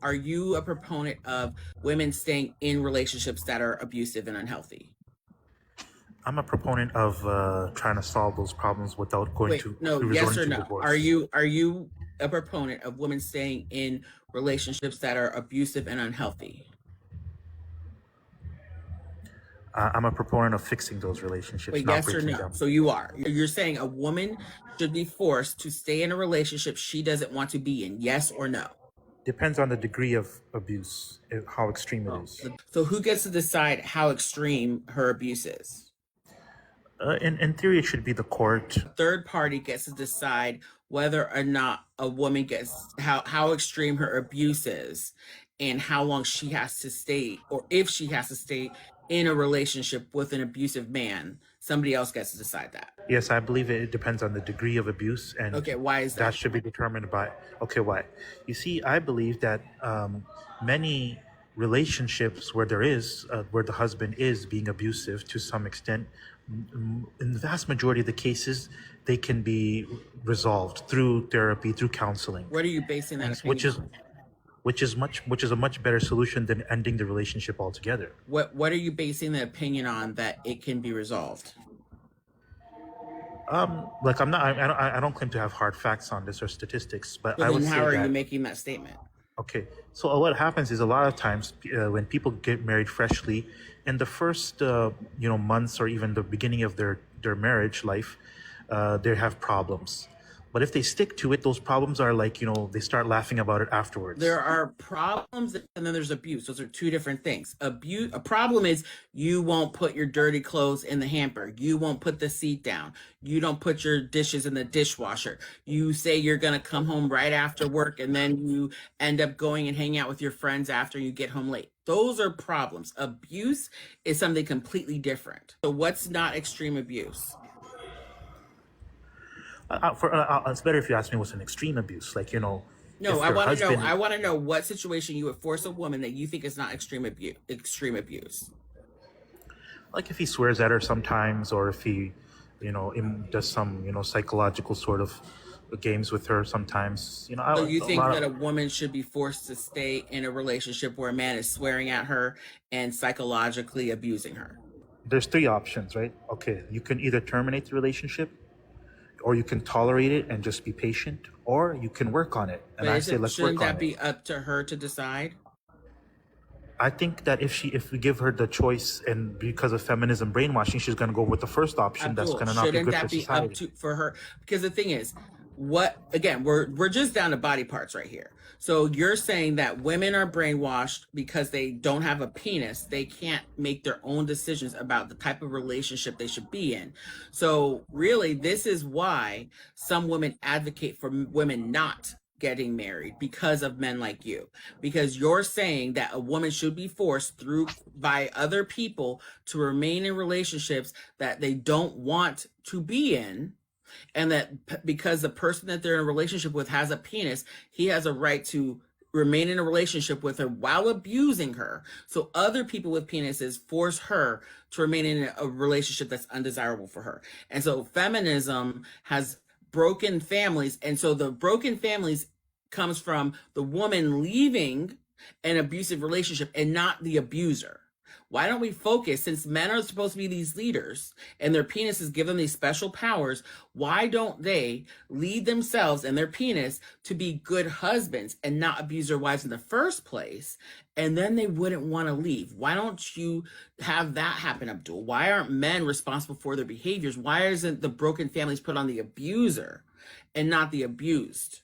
are you a proponent of women staying in relationships that are abusive and unhealthy? I'm a proponent of trying to solve those problems without going Wait, to no, yes resorting or to no? Are divorce. you a proponent of women staying in relationships that are abusive and unhealthy? I'm a proponent of fixing those relationships, Wait, not yes or breaking no? them. So you are. You're saying a woman should be forced to stay in a relationship she doesn't want to be in, yes or no? Depends on the degree of abuse, how extreme it Oh, is. so who gets to decide how extreme her abuse is? In theory, it should be the court. Third party gets to decide whether or not a woman gets how extreme her abuse is and how long she has to stay, or if she has to stay in a relationship with an abusive man. Somebody else gets to decide that. Yes, I believe it depends on the degree of abuse, and Okay, why is that that? should be determined by. Okay, why? You see, I believe that many relationships where the husband is being abusive to some extent, in the vast majority of the cases, they can be resolved through therapy, through counseling, What are you basing that and opinion on? which is a much better solution than ending the relationship altogether. What are you basing the opinion on that it can be resolved? Like I don't claim to have hard facts on this or statistics, but So I would then how say are you that. making that statement? Okay, so what happens is a lot of times when people get married freshly, in the first months or even the beginning of their marriage life, they have problems. But if they stick to it, those problems are like they start laughing about it afterwards. There are problems and then there's abuse. Those are two different things. Abuse, a problem is you won't put your dirty clothes in the hamper. You won't put the seat down. You don't put your dishes in the dishwasher. You say you're going to come home right after work and then you end up going and hanging out with your friends after you get home late. Those are problems. Abuse is something completely different. So what's not extreme abuse? It's better if you ask me what's an extreme abuse, like No, if I your want to know. I husband, want to know what situation you would force a woman that you think is not extreme abuse. Extreme abuse. like if he swears at her sometimes, or if he, does some psychological sort of games with her sometimes. So A you think lot that a of. woman should be forced to stay in a relationship where a man is swearing at her and psychologically abusing her? There's three options, right? Okay, you can either terminate the relationship, or you can tolerate it and just be patient, or you can work on it. And But I say, isn't let's shouldn't work on that it. be up to her to decide? I think that if we give her the choice, and because of feminism brainwashing, she's going to go with the first option. That's Abdul, going to not be shouldn't good that for be up society. to for her? Because the thing is, what again, we're just down to body parts right here. So you're saying that women are brainwashed because they don't have a penis, they can't make their own decisions about the type of relationship they should be in. So really, this is why some women advocate for women not getting married because of men like you, because you're saying that a woman should be forced through by other people to remain in relationships that they don't want to be in, and that because the person that they're in a relationship with has a penis, he has a right to remain in a relationship with her while abusing her. So other people with penises force her to remain in a relationship that's undesirable for her. And so feminism has broken families. And so the broken families comes from the woman leaving an abusive relationship and not the abuser. Why don't we focus, since men are supposed to be these leaders and their penises give them these special powers, why don't they lead themselves and their penis to be good husbands and not abuse their wives in the first place? And then they wouldn't want to leave. Why don't you have that happen, Abdul? Why aren't men responsible for their behaviors? Why isn't the broken families put on the abuser and not the abused?